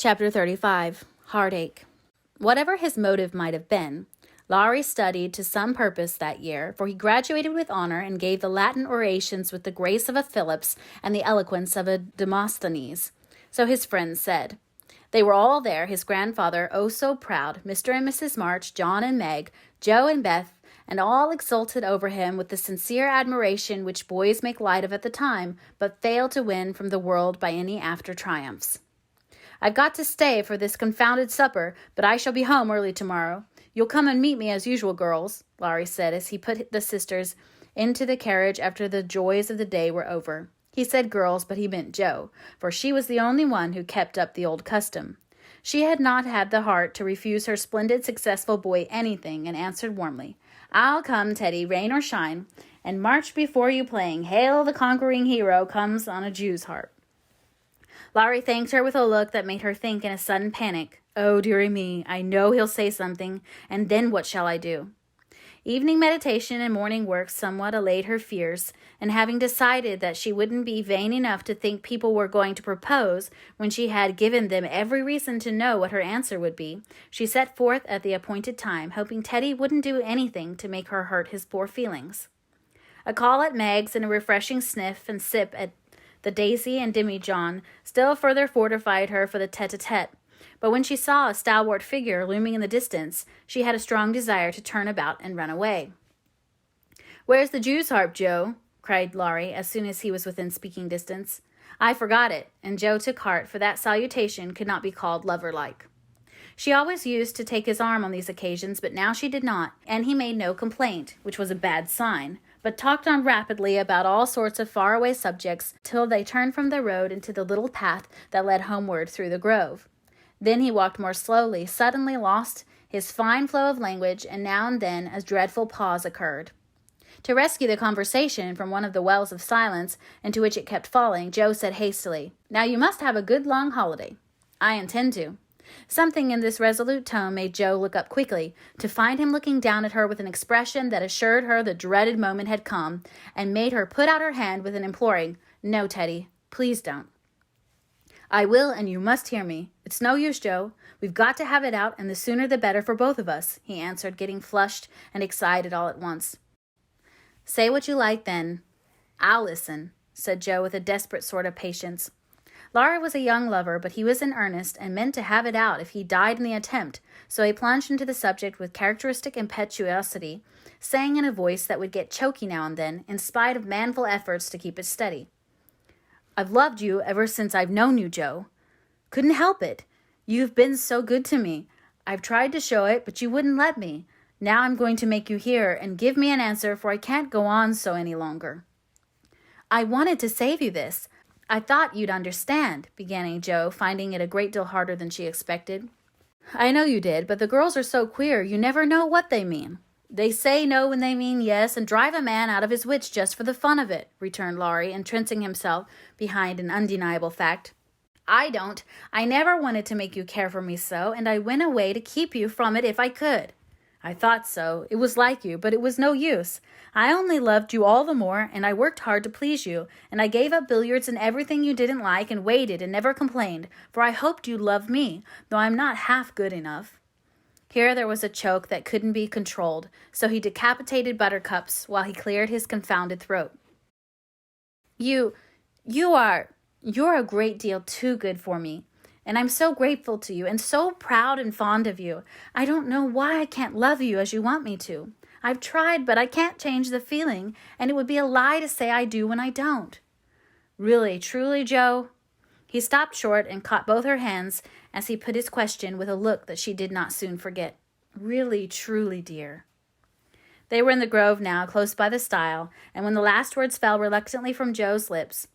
Chapter 35. Heartache. Whatever his motive might have been, Laurie studied to some purpose that year, for he graduated with honor and gave the Latin orations with the grace of a Phillips and the eloquence of a Demosthenes. So his friends said. They were all there, his grandfather, oh so proud, Mr. and Mrs. March, John and Meg, Joe and Beth, and all exulted over him with the sincere admiration which boys make light of at the time, but fail to win from the world by any after triumphs. I've got to stay for this confounded supper, but I shall be home early tomorrow. You'll come and meet me as usual, girls, Laurie said as he put the sisters into the carriage after the joys of the day were over. He said girls, but he meant Jo, for she was the only one who kept up the old custom. She had not had the heart to refuse her splendid, successful boy anything, and answered warmly, I'll come, Teddy, rain or shine, and march before you playing, Hail the conquering hero comes on a Jew's harp. Laurie thanked her with a look that made her think in a sudden panic, Oh, dearie me, I know he'll say something, and then what shall I do? Evening meditation and morning work somewhat allayed her fears, and having decided that she wouldn't be vain enough to think people were going to propose when she had given them every reason to know what her answer would be, she set forth at the appointed time, hoping Teddy wouldn't do anything to make her hurt his poor feelings. A call at Meg's and a refreshing sniff and sip at the Daisy and Demi-John still further fortified her for the tete-a-tete, but when she saw a stalwart figure looming in the distance, she had a strong desire to turn about and run away. Where's the Jew's harp, Joe? Cried Laurie as soon as he was within speaking distance. I forgot it, and Joe took heart, for that salutation could not be called lover-like. She always used to take his arm on these occasions, but now she did not, and he made no complaint, which was a bad sign, but talked on rapidly about all sorts of faraway subjects till they turned from the road into the little path that led homeward through the grove. Then he walked more slowly, suddenly lost his fine flow of language, and now and then a dreadful pause occurred. To rescue the conversation from one of the wells of silence into which it kept falling, Joe said hastily, Now you must have a good long holiday. I intend to. Something in this resolute tone made Joe look up quickly, to find him looking down at her with an expression that assured her the dreaded moment had come, and made her put out her hand with an imploring, No, Teddy, please don't. I will, and you must hear me. It's no use, Joe. We've got to have it out, and the sooner the better for both of us, he answered, getting flushed and excited all at once. Say what you like, then. I'll listen, said Joe with a desperate sort of patience. Laurie was a young lover, but he was in earnest and meant to have it out if he died in the attempt, so he plunged into the subject with characteristic impetuosity, saying in a voice that would get choky now and then, in spite of manful efforts to keep it steady. I've loved you ever since I've known you, Joe. Couldn't help it. You've been so good to me. I've tried to show it, but you wouldn't let me. Now I'm going to make you hear and give me an answer, for I can't go on so any longer. I wanted to save you this. I thought you'd understand, began Joe, finding it a great deal harder than she expected. I know you did, but the girls are so queer, you never know what they mean. They say no when they mean yes, and drive a man out of his wits just for the fun of it, returned Laurie, entrenching himself behind an undeniable fact. I don't. I never wanted to make you care for me so, and I went away to keep you from it if I could. I thought so. It was like you, but it was no use. I only loved you all the more, and I worked hard to please you, and I gave up billiards and everything you didn't like, and waited and never complained, for I hoped you'd love me, though I'm not half good enough. Here there was a choke that couldn't be controlled, so he decapitated Buttercups while he cleared his confounded throat. You're a great deal too good for me. And I'm so grateful to you and so proud and fond of you. I don't know why I can't love you as you want me to. I've tried, but I can't change the feeling, and it would be a lie to say I do when I don't. Really, truly, Joe? He stopped short and caught both her hands as he put his question with a look that she did not soon forget. Really, truly, dear. They were in the grove now, close by the stile, and when the last words fell reluctantly from Joe's lips,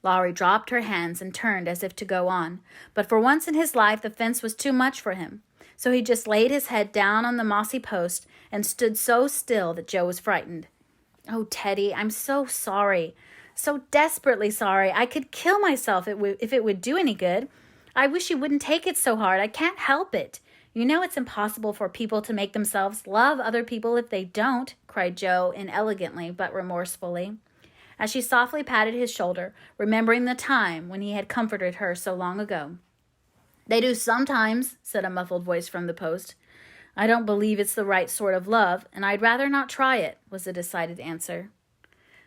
Laurie dropped her hands and turned as if to go on, but for once in his life the fence was too much for him, so he just laid his head down on the mossy post and stood so still that Joe was frightened. Oh, Teddy, I'm so sorry, so desperately sorry. I could kill myself if it would do any good. I wish you wouldn't take it so hard. I can't help it. You know it's impossible for people to make themselves love other people if they don't, cried Joe inelegantly but remorsefully, as she softly patted his shoulder, remembering the time when he had comforted her so long ago. "They do sometimes," said a muffled voice from the post. "I don't believe it's the right sort of love, and I'd rather not try it," was the decided answer.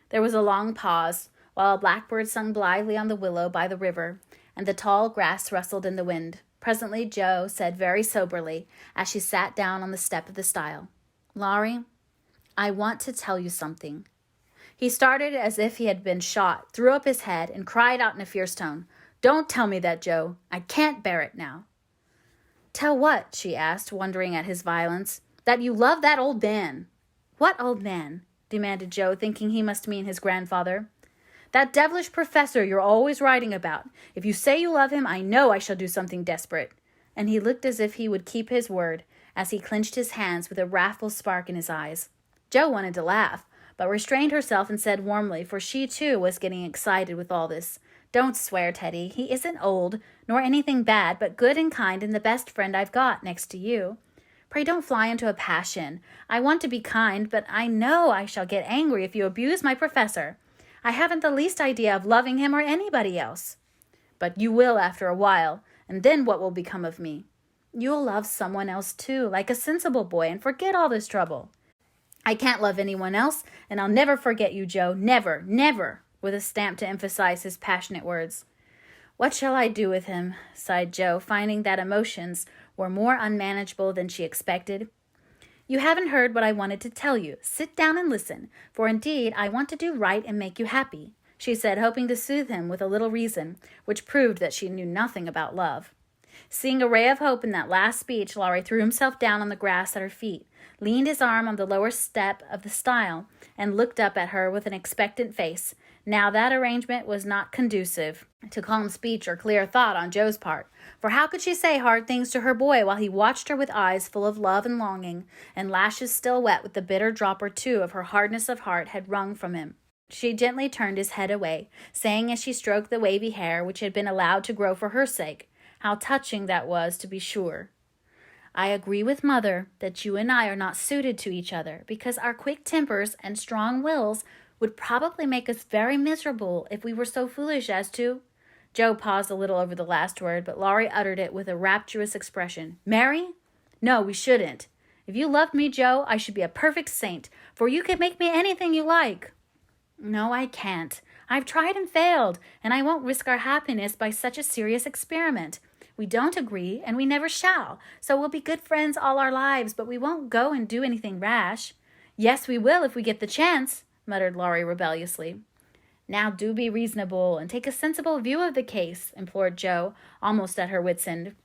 There was a long pause, while a blackbird sung blithely on the willow by the river, and the tall grass rustled in the wind. Presently Jo said very soberly, as she sat down on the step of the stile, "Laurie, I want to tell you something." He started as if he had been shot, threw up his head, and cried out in a fierce tone, "Don't tell me that, Jo. I can't bear it now." "Tell what?" she asked, wondering at his violence. "That you love that old man." "What old man?" demanded Jo, thinking he must mean his grandfather. "That devilish professor you're always writing about. If you say you love him, I know I shall do something desperate." And he looked as if he would keep his word, as he clenched his hands with a wrathful spark in his eyes. Jo wanted to laugh, but restrained herself and said warmly, for she too was getting excited with all this, "Don't swear, Teddy. He isn't old, nor anything bad, but good and kind and the best friend I've got, next to you. Pray don't fly into a passion. I want to be kind, but I know I shall get angry if you abuse my professor. I haven't the least idea of loving him or anybody else." "But you will after a while, and then what will become of me?" "You'll love someone else too, like a sensible boy, and forget all this trouble." "I can't love anyone else, and I'll never forget you, Jo. Never, never," with a stamp to emphasize his passionate words. "What shall I do with him?" sighed Jo, finding that emotions were more unmanageable than she expected. "You haven't heard what I wanted to tell you. Sit down and listen, for indeed I want to do right and make you happy," she said, hoping to soothe him with a little reason, which proved that she knew nothing about love. Seeing a ray of hope in that last speech, Laurie threw himself down on the grass at her feet, leaned his arm on the lower step of the stile, and looked up at her with an expectant face. Now that arrangement was not conducive to calm speech or clear thought on Jo's part, for how could she say hard things to her boy while he watched her with eyes full of love and longing, and lashes still wet with the bitter drop or two of her hardness of heart had wrung from him? She gently turned his head away, saying as she stroked the wavy hair which had been allowed to grow for her sake, "How touching that was, to be sure. I agree with Mother that you and I are not suited to each other, because our quick tempers and strong wills would probably make us very miserable if we were so foolish as to—" Jo paused a little over the last word, but Laurie uttered it with a rapturous expression. "Marry? No, we shouldn't. If you loved me, Jo, I should be a perfect saint, for you could make me anything you like." "No, I can't. I've tried and failed, and I won't risk our happiness by such a serious experiment. We don't agree, and we never shall, so we'll be good friends all our lives, but we won't go and do anything rash." "Yes, we will if we get the chance," muttered Laurie rebelliously. "Now do be reasonable and take a sensible view of the case," implored Jo, almost at her wits' end.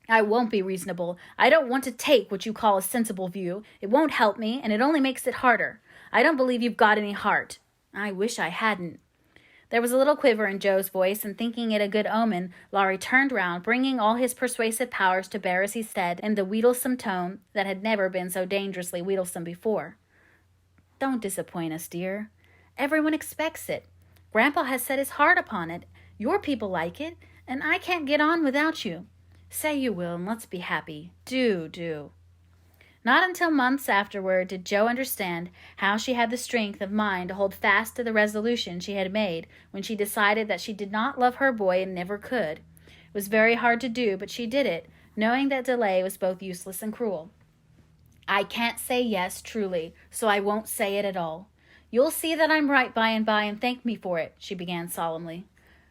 "I won't be reasonable. I don't want to take what you call a sensible view. It won't help me, and it only makes it harder. I don't believe you've got any heart." "I wish I hadn't." There was a little quiver in Jo's voice, and thinking it a good omen, Laurie turned round, bringing all his persuasive powers to bear as he said, in the wheedlesome tone that had never been so dangerously wheedlesome before, "Don't disappoint us, dear. Everyone expects it. Grandpa has set his heart upon it. Your people like it, and I can't get on without you. Say you will, and let's be happy. Do." Not until months afterward did Jo understand how she had the strength of mind to hold fast to the resolution she had made when she decided that she did not love her boy and never could. It was very hard to do, but she did it, knowing that delay was both useless and cruel. "I can't say yes, truly, so I won't say it at all. You'll see that I'm right by and thank me for it," she began solemnly.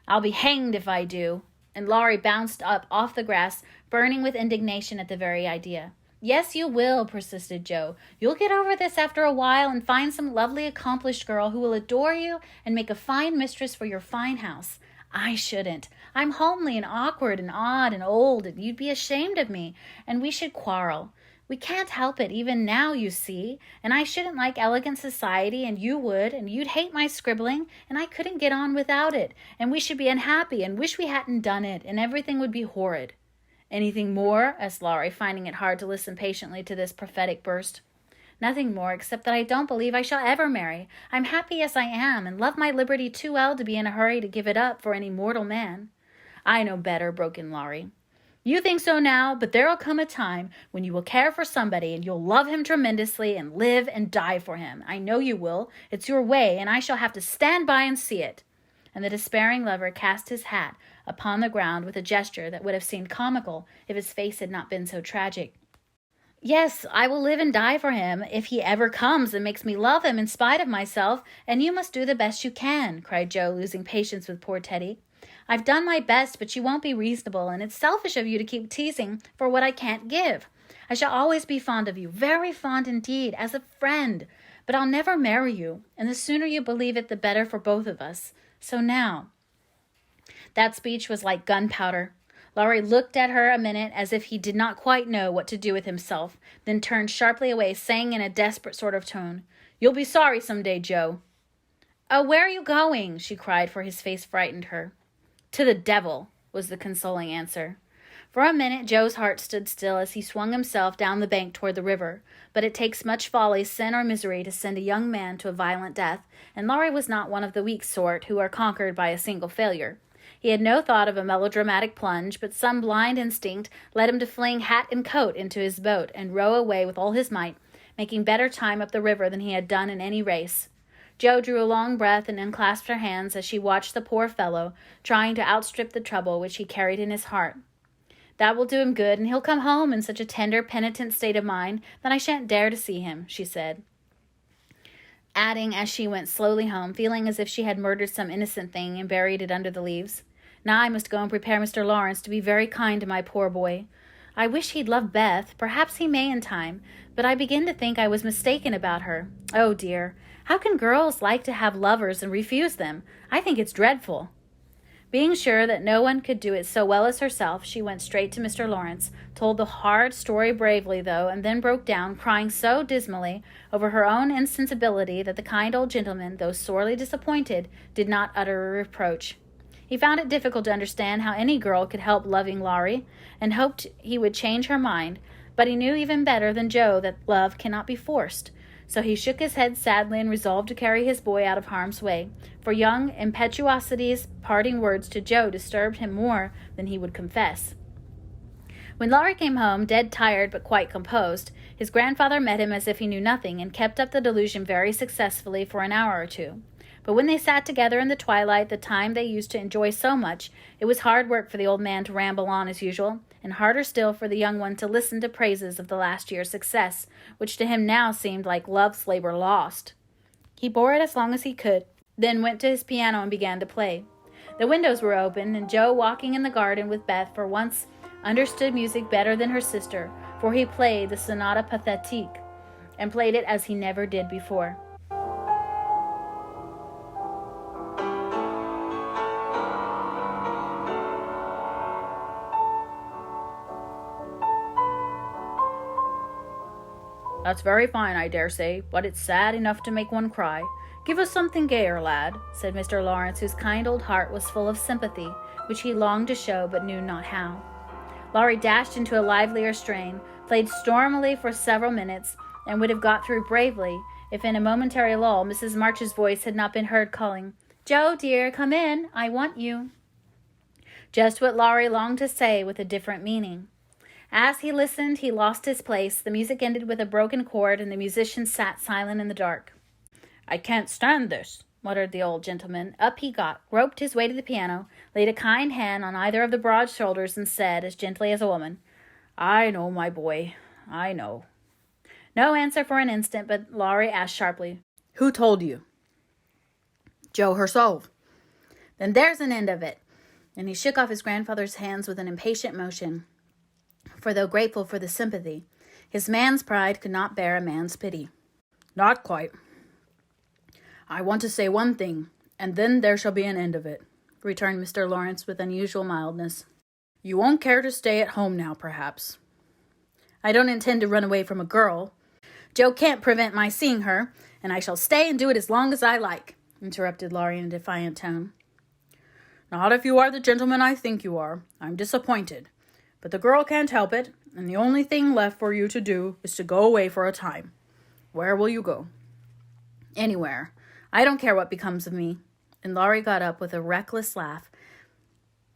"I'll be hanged if I do." And Laurie bounced up off the grass, burning with indignation at the very idea. "Yes, you will," persisted Jo. "You'll get over this after a while and find some lovely accomplished girl who will adore you and make a fine mistress for your fine house. I shouldn't. I'm homely and awkward and odd and old, and you'd be ashamed of me, and we should quarrel. We can't help it even now, you see, and I shouldn't like elegant society, and you would, and you'd hate my scribbling, and I couldn't get on without it, and we should be unhappy and wish we hadn't done it, and everything would be horrid." "Anything more?" asked Laurie, finding it hard to listen patiently to this prophetic burst. "Nothing more, except that I don't believe I shall ever marry. I'm happy as I am, and love my liberty too well to be in a hurry to give it up for any mortal man." "I know better," broke in Laurie. "You think so now, but there'll come a time when you will care for somebody, and you'll love him tremendously and live and die for him. I know you will. It's your way, and I shall have to stand by and see it." And the despairing lover cast his hat upon the ground with a gesture that would have seemed comical if his face had not been so tragic. "Yes, I will live and die for him, if he ever comes and makes me love him in spite of myself, and you must do the best you can," cried Joe, losing patience with poor Teddy. "I've done my best, but you won't be reasonable, and it's selfish of you to keep teasing for what I can't give. I shall always be fond of you, very fond indeed, as a friend, but I'll never marry you, and the sooner you believe it, the better for both of us. So now—" That speech was like gunpowder. Laurie looked at her a minute as if he did not quite know what to do with himself, then turned sharply away, saying in a desperate sort of tone, "You'll be sorry some day, Joe." "Oh, where are you going?" she cried, for his face frightened her. "To the devil," was the consoling answer. For a minute Joe's heart stood still as he swung himself down the bank toward the river, but it takes much folly, sin, or misery to send a young man to a violent death, and Laurie was not one of the weak sort who are conquered by a single failure. He had no thought of a melodramatic plunge, but some blind instinct led him to fling hat and coat into his boat and row away with all his might, making better time up the river than he had done in any race. Joe drew a long breath and unclasped her hands as she watched the poor fellow, trying to outstrip the trouble which he carried in his heart. "That will do him good, and he'll come home in such a tender, penitent state of mind that I shan't dare to see him," she said, adding as she went slowly home, feeling as if she had murdered some innocent thing and buried it under the leaves, "Now I must go and prepare Mr. Lawrence to be very kind to my poor boy. I wish he'd love Beth. Perhaps he may in time, but I begin to think I was mistaken about her. Oh, dear, how can girls like to have lovers and refuse them? I think it's dreadful." Being sure that no one could do it so well as herself, she went straight to Mr. Lawrence, told the hard story bravely, though, and then broke down, crying so dismally over her own insensibility that the kind old gentleman, though sorely disappointed, did not utter a reproach. He found it difficult to understand how any girl could help loving Laurie, and hoped he would change her mind, but he knew even better than Joe that love cannot be forced. So he shook his head sadly and resolved to carry his boy out of harm's way, for young impetuosity's parting words to Joe disturbed him more than he would confess. When Laurie came home, dead tired but quite composed, his grandfather met him as if he knew nothing, and kept up the delusion very successfully for an hour or two. But when they sat together in the twilight, the time they used to enjoy so much, it was hard work for the old man to ramble on as usual, and harder still for the young one to listen to praises of the last year's success, which to him now seemed like love's labor lost. He bore it as long as he could, then went to his piano and began to play. The windows were open, and Joe, walking in the garden with Beth, for once understood music better than her sister, for he played the Sonata Pathétique, and played it as he never did before. "That's very fine, I dare say, but it's sad enough to make one cry. Give us something gayer, lad," said Mr. Lawrence, whose kind old heart was full of sympathy, which he longed to show but knew not how. Laurie dashed into a livelier strain, played stormily for several minutes, and would have got through bravely if in a momentary lull Mrs. March's voice had not been heard calling, "Joe, dear, come in, I want you." Just what Laurie longed to say with a different meaning. As he listened, he lost his place. The music ended with a broken chord, and the musician sat silent in the dark. "I can't stand this," muttered the old gentleman. Up he got, groped his way to the piano, laid a kind hand on either of the broad shoulders, and said, as gently as a woman, "I know, my boy, I know." No answer for an instant, but Laurie asked sharply, "Who told you?" "Joe herself." "Then there's an end of it." And he shook off his grandfather's hands with an impatient motion. For though grateful for the sympathy, his man's pride could not bear a man's pity. "Not quite. I want to say one thing, and then there shall be an end of it," returned Mr. Lawrence with unusual mildness. "You won't care to stay at home now, perhaps." "I don't intend to run away from a girl. Joe can't prevent my seeing her, and I shall stay and do it as long as I like," interrupted Laurie in a defiant tone. "Not if you are the gentleman I think you are. I'm disappointed. But the girl can't help it, and the only thing left for you to do is to go away for a time. Where will you go?" "Anywhere. I don't care what becomes of me." And Laurie got up with a reckless laugh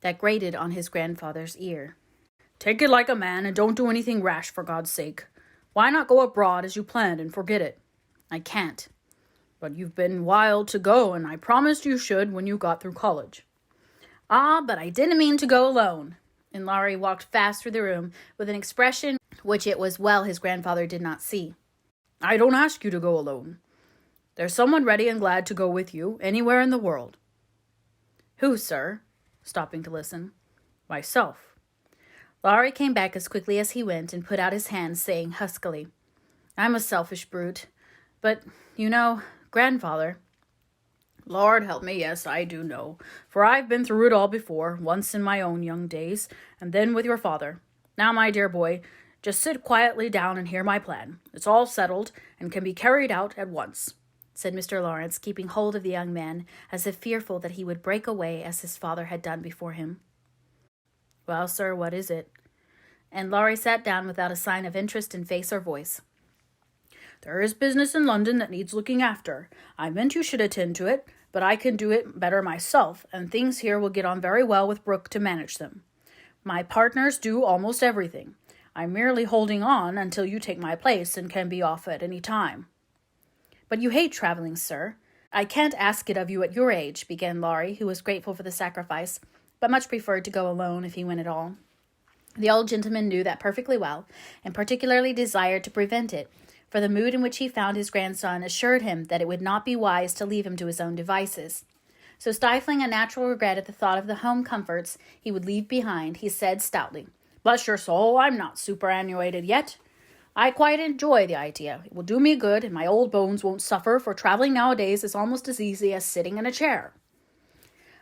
that grated on his grandfather's ear. "Take it like a man, and don't do anything rash, for God's sake. Why not go abroad as you planned and forget it?" "I can't." "But you've been wild to go, and I promised you should when you got through college." Ah, but I didn't mean to go alone. And Laurie walked fast through the room with an expression which it was well his grandfather did not see. I don't ask you to go alone. There's someone ready and glad to go with you anywhere in the world. Who, sir? Stopping to listen. Myself. Laurie came back as quickly as he went and put out his hand, saying huskily, I'm a selfish brute. But, grandfather. Lord help me, yes, I do know, for I've been through it all before, once in my own young days, and then with your father. Now, my dear boy, just sit quietly down and hear my plan. It's all settled, and can be carried out at once, said Mr. Lawrence, keeping hold of the young man, as if fearful that he would break away as his father had done before him. Well, sir, what is it? And Laurie sat down without a sign of interest in face or voice. There is business in London that needs looking after. I meant you should attend to it, but I can do it better myself, and things here will get on very well with Brooke to manage them. My partners do almost everything. I'm merely holding on until you take my place and can be off at any time. But you hate traveling, sir. I can't ask it of you at your age, began Laurie, who was grateful for the sacrifice, but much preferred to go alone if he went at all. The old gentleman knew that perfectly well, and particularly desired to prevent it, for the mood in which he found his grandson assured him that it would not be wise to leave him to his own devices. So stifling a natural regret at the thought of the home comforts he would leave behind, he said stoutly, Bless your soul, I'm not superannuated yet. I quite enjoy the idea. It will do me good, and my old bones won't suffer, for traveling nowadays is almost as easy as sitting in a chair.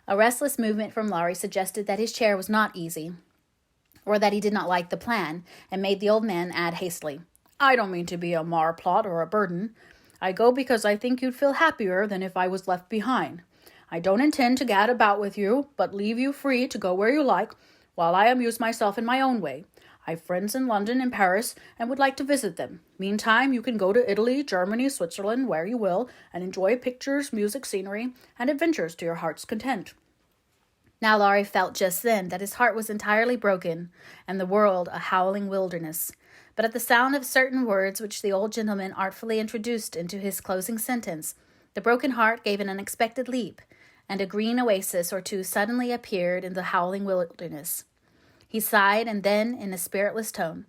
A restless movement from Laurie suggested that his chair was not easy, or that he did not like the plan, and made the old man add hastily, I don't mean to be a marplot or a burden. I go because I think you'd feel happier than if I was left behind. I don't intend to gad about with you, but leave you free to go where you like, while I amuse myself in my own way. I've friends in London and Paris, and would like to visit them. Meantime, you can go to Italy, Germany, Switzerland, where you will, and enjoy pictures, music, scenery, and adventures to your heart's content. Now Laurie felt just then that his heart was entirely broken, and the world a howling wilderness. But at the sound of certain words which the old gentleman artfully introduced into his closing sentence, the broken heart gave an unexpected leap, and a green oasis or two suddenly appeared in the howling wilderness. He sighed, and then, in a spiritless tone,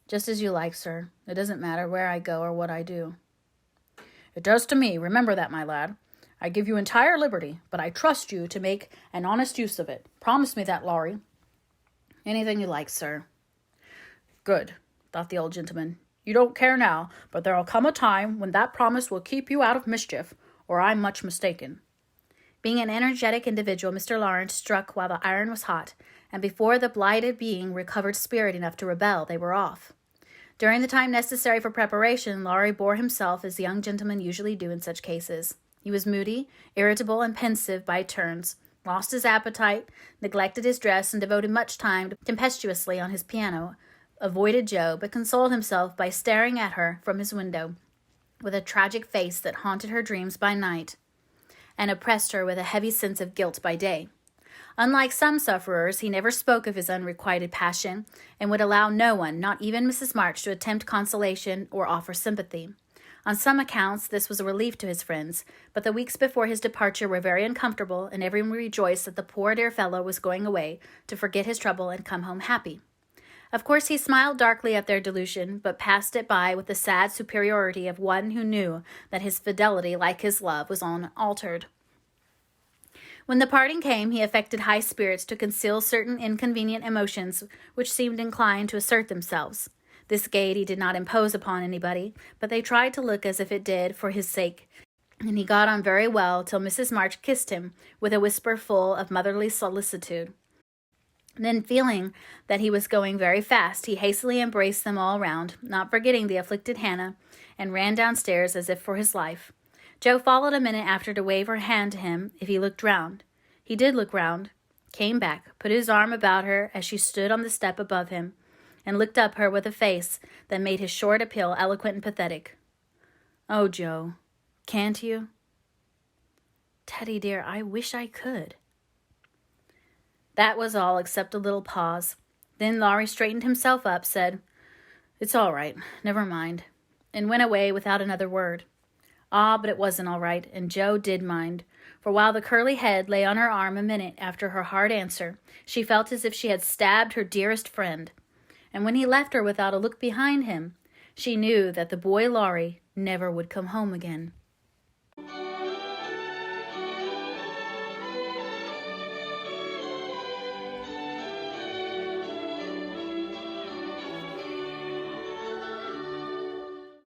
Just as you like, sir. It doesn't matter where I go or what I do. It does to me. Remember that, my lad. I give you entire liberty, but I trust you to make an honest use of it. Promise me that, Laurie. Anything you like, sir. Good, thought the old gentleman. You don't care now, but there'll come a time when that promise will keep you out of mischief, or I'm much mistaken. Being an energetic individual, Mr. Lawrence struck while the iron was hot, and before the blighted being recovered spirit enough to rebel, they were off. During the time necessary for preparation, Laurie bore himself as young gentlemen usually do in such cases. He was moody, irritable, and pensive by turns, lost his appetite, neglected his dress, and devoted much time tempestuously on his piano, avoided Jo, but consoled himself by staring at her from his window, with a tragic face that haunted her dreams by night, and oppressed her with a heavy sense of guilt by day. Unlike some sufferers, he never spoke of his unrequited passion, and would allow no one, not even Mrs. March, to attempt consolation or offer sympathy. On some accounts, this was a relief to his friends, but the weeks before his departure were very uncomfortable, and everyone rejoiced that the poor dear fellow was going away to forget his trouble and come home happy. Of course, he smiled darkly at their delusion, but passed it by with the sad superiority of one who knew that his fidelity, like his love, was unaltered. When the parting came, he affected high spirits to conceal certain inconvenient emotions which seemed inclined to assert themselves. This gaiety did not impose upon anybody, but they tried to look as if it did for his sake, and he got on very well till Mrs. March kissed him with a whisper full of motherly solicitude. Then, feeling that he was going very fast, he hastily embraced them all round, not forgetting the afflicted Hannah, and ran downstairs as if for his life. Jo followed a minute after to wave her hand to him if he looked round. He did look round, came back, put his arm about her as she stood on the step above him, and looked up her with a face that made his short appeal eloquent and pathetic. Oh, Jo, can't you? Teddy, dear, I wish I could. That was all, except a little pause. Then Laurie straightened himself up, said, It's all right, never mind, and went away without another word. Ah, but it wasn't all right, and Jo did mind, For while the curly head lay on her arm a minute after her hard answer, she felt as if she had stabbed her dearest friend. And when he left her without a look behind him, she knew that the boy Laurie never would come home again.